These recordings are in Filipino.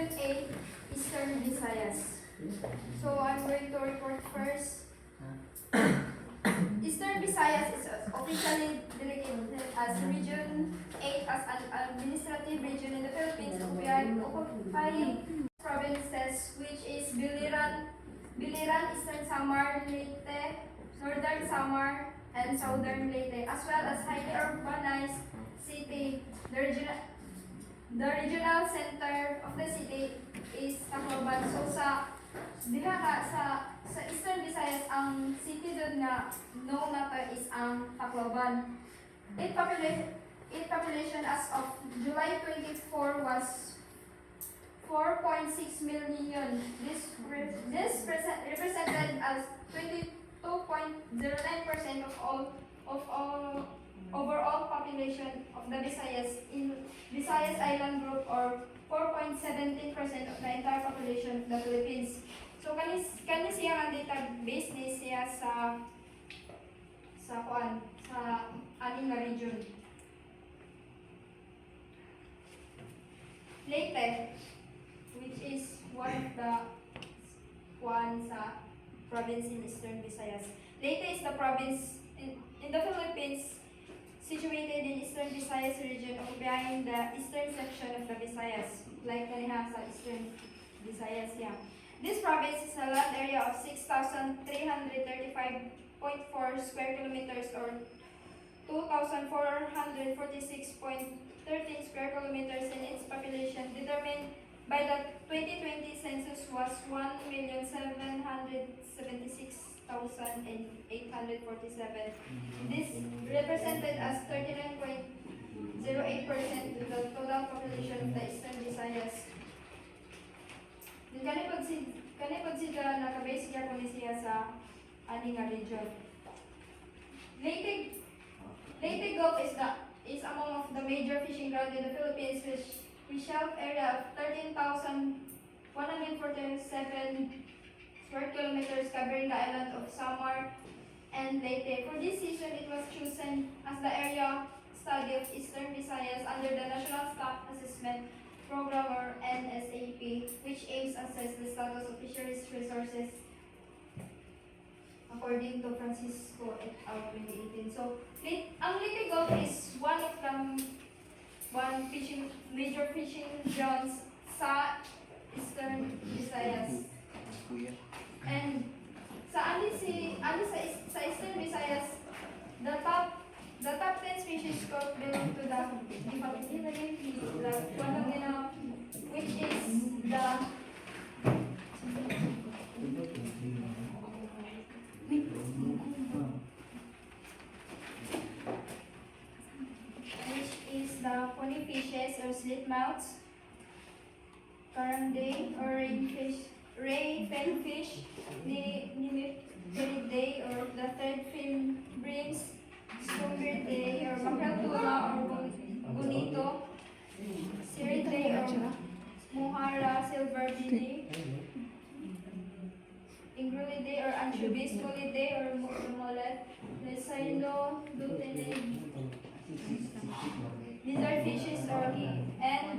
Region 8, Eastern Visayas. So I'm going to report first. Eastern Visayas is officially delegated as Region 8 as an administrative region in the Philippines, occupying provinces which is Biliran, Eastern Samar, Leyte, Northern Samar, and Southern Leyte, as well as highly urbanized city. The regional center of the city is Tacloban. So sa Eastern Visayas, ang city doon na known nato is ang Tacloban. Its population as of July 24 was 4.6 million. This represented as 22.09% of all overall population of the Visayas in Visayas Island Group, or 4.17% of the entire population of the Philippines. So kani siya ang database ni siya sa aning nga region. Leyte, which is one of the sa province in Eastern Visayas. Leyte is the province in the Philippines situated in Eastern Visayas region, occupying the eastern section of the Visayas, like kaniha sa Eastern Visayas. Yeah. This province is a land area of 6,335.4 square kilometers, or 2,446.13 square kilometers, and its population determined by the 2020 census was 1,776,847. This represented as 39.08% of the total population of the Eastern Visayas. Kani pod sila nakabase siya kung siya sa aning nga region. Leyte Gulf is among of the major fishing ground in the Philippines, with shelf area of 13,147 square kilometers, covering the island of Samar and Leyte. For this season, it was chosen as the area study of Eastern Visayas under the National Stock Assessment Program, or NSAP, which aims to assess the status of fisheries resources according to Francisco et al. 2018. So, ang Leyte Gulf is one of the major fishing grounds sa Eastern Visayas. And sa Eastern Visayas, the top 10 species caught belong to the which is the pony fishes or slitmouths, caranday or ray finfish, Nimiteridae or the third fin breams, Scomberdae or mackerel tuna or bonito, Siridae or Mohara silverbidae, Ingrulidae or anchovies, Mulidae or mullet, Lesilo luteinae. These are fishes and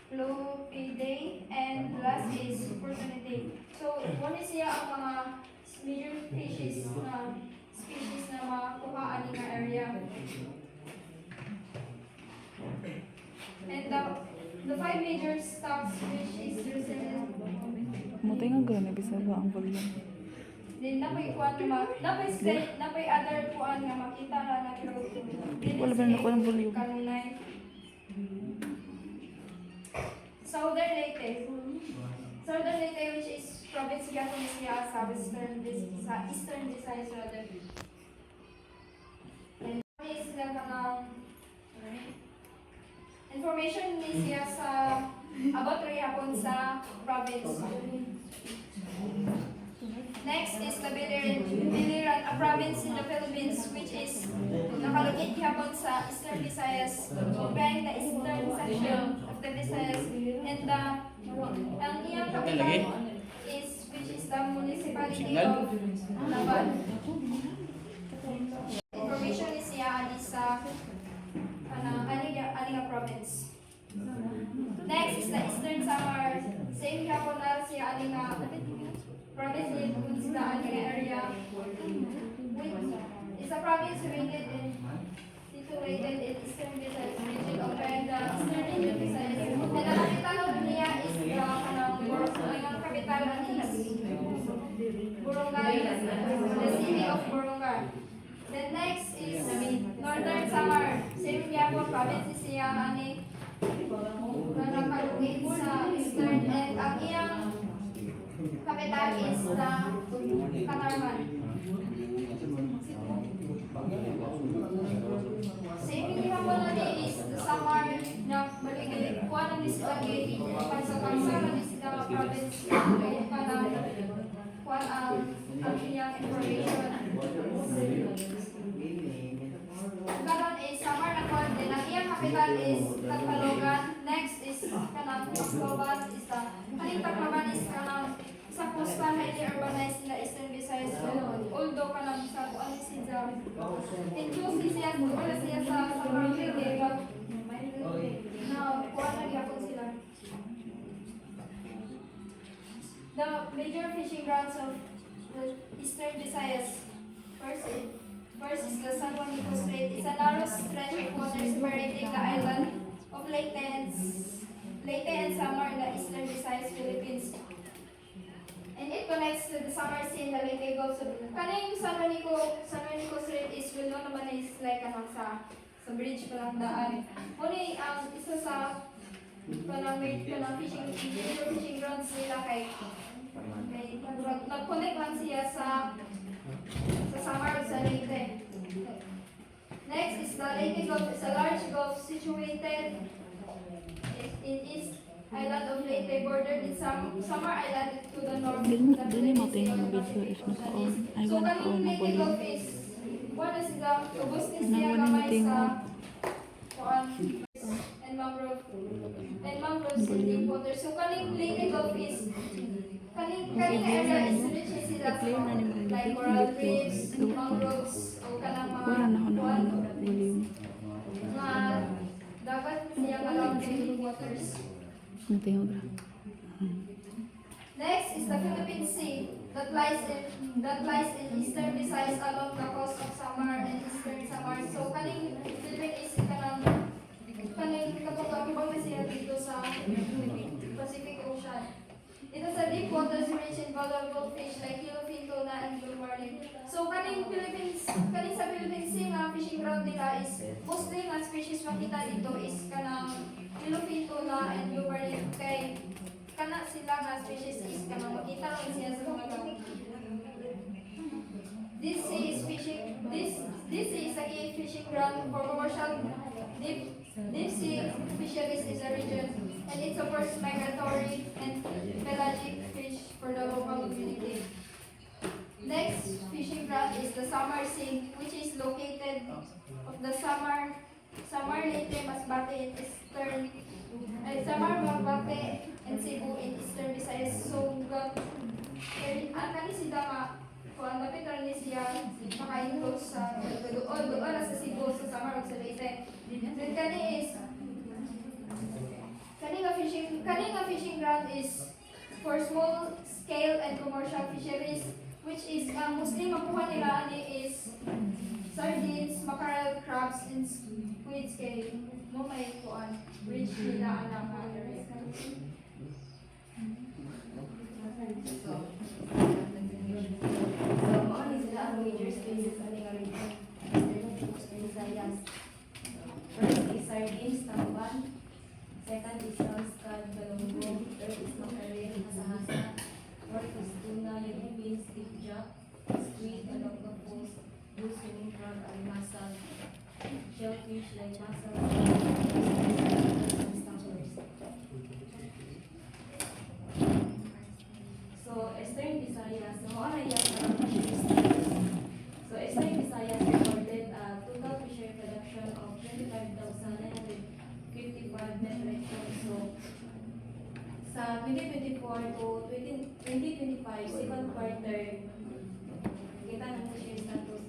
Lopidae, and last is Portunidae. So, one is siya ang mga major species na makuha ani nga area. And the 5 major stocks which is represented. Mutay nga gano'n, bisa ba ang volume? Then napay other kuan nga makita na pero Wala ba nakuha ng volume? kanunay. Southern Leyte, which is province galing siya sa Eastern Visayas rather. And is sila kanang information ni siya sa about hapon sa province. Next is the Biliran, a province in the Philippines, which is nakalugit hapon sa Eastern Visayas, occupying the eastern section of the Visayas, and ang iyang capital is, which is the municipality of Laban. Information is siya sa Aninga province. Next is the Eastern Samar. Same gyapon na siya ani nga province din kung sila ani nga area. It's a province situated in Eastern Visayas region of the Eastern region Visayas. And the capital niya is the ang capital is Burungan, the city of Burungan. Then next is Northern Samar. Same gyapon province siya ani nakalugit sa Eastern and ang iyang capital is the Katarman. Same yung mo na is the Samar na baligid kuha ng dislagay pagsa ng isla province kaya pa na kuha ang iyang information. Karon is Samar na kuha din ang iyang capital is Tacloban. Next is kanang Tacloban is the kaning Tacloban is kanang sa coastal highly urbanized na Eastern Visayas although kanang sa kuan siya inclusive siya wala siya sa Marikina but na kuan na gyapon sila. The major fishing grounds of the Eastern Visayas first is the San Juanico Strait. It's a narrow stretch of water separating the island of Leyte and Samar in the Eastern Visayas, Philippines. And it connects to the Samar Sea and the Leyte Gulf. So, kaning San Juanico Strait is well known naman is like sa bridge pa lang daan. Muna isa sa fishing grounds nila kay nag-connect lang siya sa Samar sa Leyte. Next is the Leyte Gulf. It's a large gulf situated in East Island of Leyte, bordered in Samar Island to the north. Dili mo tayo ng video if naka-on. Ay, So wala ko kaning Leyte mag-volume. Gulf is one is the ubos ni siya Nawala gamay natin sa mo. kuan and mangrove sa deep water. So kaning Leyte Gulf is kaning area is rich in sila sa like coral reefs, mangroves o kanang mga Wala na ako kuan ng volume. mga dagat siya around the deep waters. Natin bra. Next is the Philippine Sea that lies in Eastern Visayas along the coast of Samar and Eastern Samar. So kaning Philippine is kaning katutubang na siya dito sa Pacific Ocean. Ito sa deep waters rich in valuable fish like yellowfin tuna and blue marlin. So kaning sa Philippine Sea nga fishing ground nila is mostly nga species makita dito is kanang yellowfin tuna and blue marlin kay kana sila nga species is kanang makita lang siya sa mga gamit. This sea is a key fishing ground for commercial deep sea fisheries in the region, and it supports migratory and pelagic fish for the local community. Next fishing ground is the Samar Sea, which is located of the Samar Leyte, Masbate in Eastern, Samar, Masbate, and Cebu in Eastern Visayas. So, ang kani sila nga kung lapit lang ni siya maka-include sa doon na sa Cebu, sa Samar, o sa Leyte. Then kani nga fishing ground is for small scale and commercial fisheries, which is mostly makuha nila ani is sardines, mackerel, crabs, and squid scale. No may kuan bridge nila ang mga So, ano sila ang major species na nga rin Eastern Visayas. First is sardines, tamban. Second is scad, galunggong. Third is mackerel, hasa-hasa. Fourth is tuna, yellowfin, skipjack, squid, aloctopus, blue swimming crab, alimasag, shellfish like mussel, and snappers. So, Eastern Visayas, so ano yan ang fisheries status? So, Eastern Visayas recorded a total fishery production of 25,955 metric tons. So, sa 2024 to 2025, second quarter, kita ng fishery status.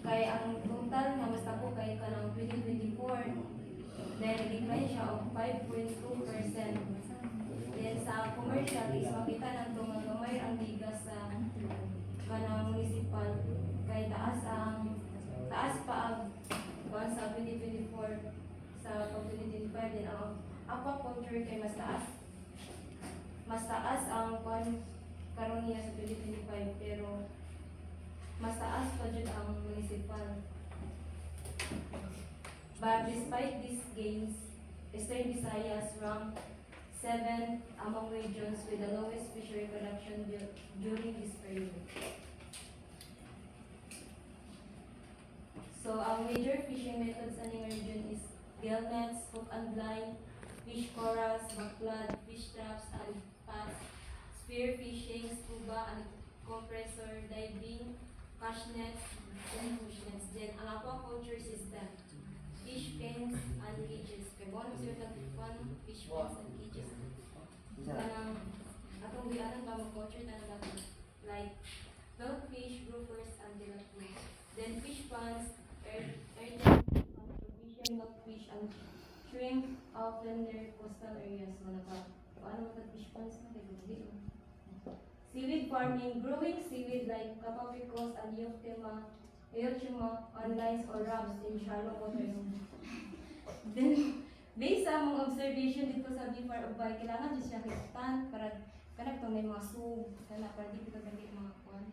Kaya ang total nga mas tako kay kanang 2024, Then, decline siya of 5.2%. Then, sa commercial is makita na ito nga gamay ang bigas sa kanang municipal. Kay taas pa ang kuan sa 2024 sa 2025 din ang aquaculture kay mas taas ang kuan karon niya sa 2025 pero mas taas pa jud ang municipal. But despite these gains, Eastern Visayas ranked 7 among regions with the lowest fishery production during this period. So, ang major fishing methods sa ning region is gill nets, hook and line, fish corrals, backflod, fish traps, and pads, spear fishing, scuba, and compressor diving, cash nets, and fish nets. Then, ang aquaculture system, fish pens and cages. Kaya mo naman sila fish pens and cages. Kanang, atong biyanan ba mag-culture na natin, like, milkfish, groupers, and tilapia. Then, fish ponds, provision milkfish and shrimp often near coastal areas. Paano mo fish ponds na kay seaweed farming, growing seaweed like capapicos and euchima on lines or rafts in shallow waters. Then, based sa mga observation dito sa BFAR Ubay, kailangan din siya kitan para kanag to may mga sub, kana para di kita gani mga kuan.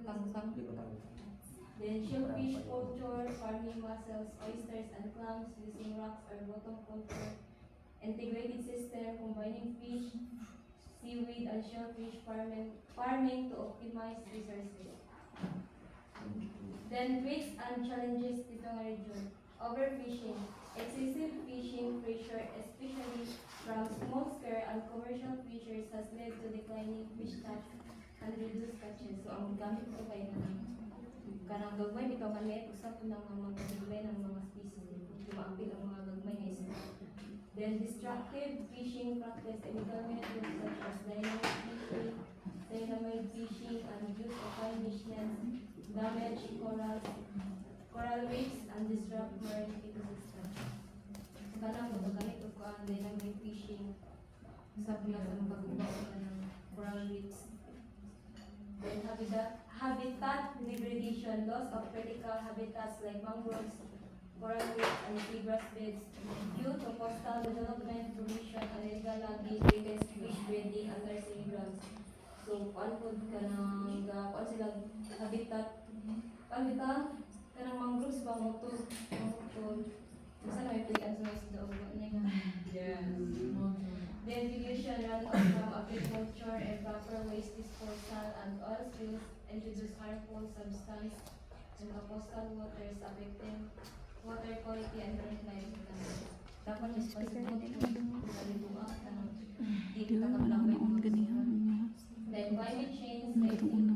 Tangtang. Then shellfish culture, farming mussels, oysters, and clams using rocks or bottom culture. Integrated system combining fish, seaweed, and shellfish farming to optimize resources. Then threats and challenges dito nga region. Overfishing, excessive fishing pressure, especially from small scale and commercial fishers, has led to declining fish catch and reduced catches. So ang gamit ko kay kanang gagmay bitaw maliit usap ng mga gagmay ng mga species kung maapil ang mga gagmay na isda. Then destructive fishing practice, illegal methods such as dynamite fishing and use of fine fish nets damage coral reefs and disrupt marine ecosystems. Kanang gamit ko ang dynamite fishing sa mga pagbabaw ng coral reefs. Then habitat degradation, loss of critical habitats like mangroves, coral reefs, and seagrass beds due to coastal development, pollution, and illegal logging against fish breeding and nursery grounds. So, kuan silang habitat kanang mangroves ba mo to basta na may playan sa mga daog niya. The pollution runoff from agriculture and proper waste disposal and oil spills introduce harmful substance in the coastal waters affecting water quality and marine life. Dapat responsible sa libuang Di ba wala ko naon ganihan nga. then climate change, Ang gatong una.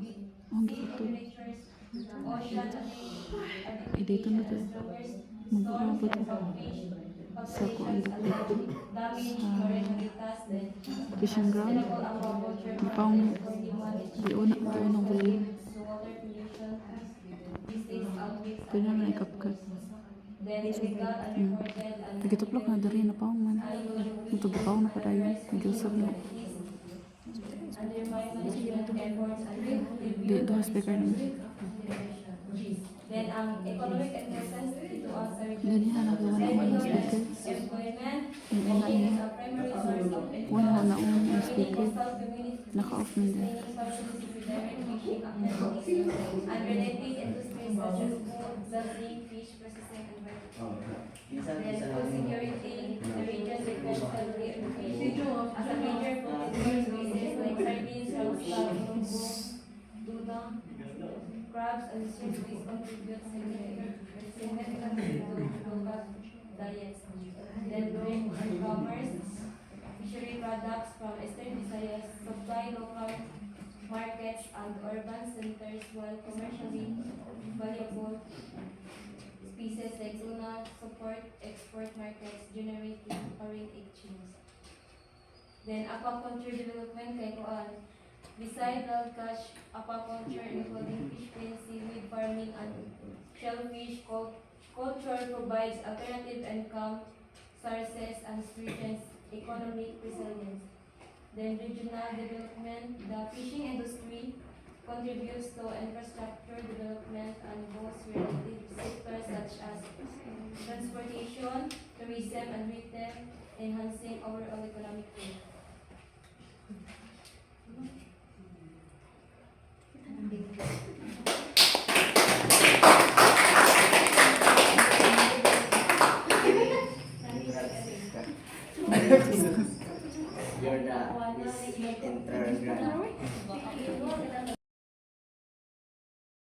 Ang sea gato. temperatures, ocean Dito na to. Mag-uabot sa kuan dito. Fishing ground. Napang di una ito ng volume. Pwede naman ikapkat. Nagituplok na dari na paong man. Nagtubukaw na pa tayo. Nag-usap na. Di ito speaker naman. Then ang economic and dito ang sa Ganyan na nagawa naman ang speaker. employment, Yung una niya. a primary source of Wala income. na naon ang speaker. Coastal communities Naka-off na din. unrelated industries such as food, building, fish processing, and then food security, the region depends heavily on fish as a major food species like sardines, lobster, munggo, tuna, crabs, and shellfish contribute significantly to local diets. Then growing and commerce, fishery products from Eastern Visayas supply local markets and urban centers while commercially valuable species like tuna support export markets generating foreign exchange. Then aquaculture development kay kuan beside wild catch aquaculture including fish pens, seaweed farming, and shellfish culture provides alternative income sources and strengthens economic resilience. Then regional development, the fishing industry contributes to infrastructure development and boosts related sectors such as transportation, tourism, and retail, enhancing overall economic growth. You're the intergrad.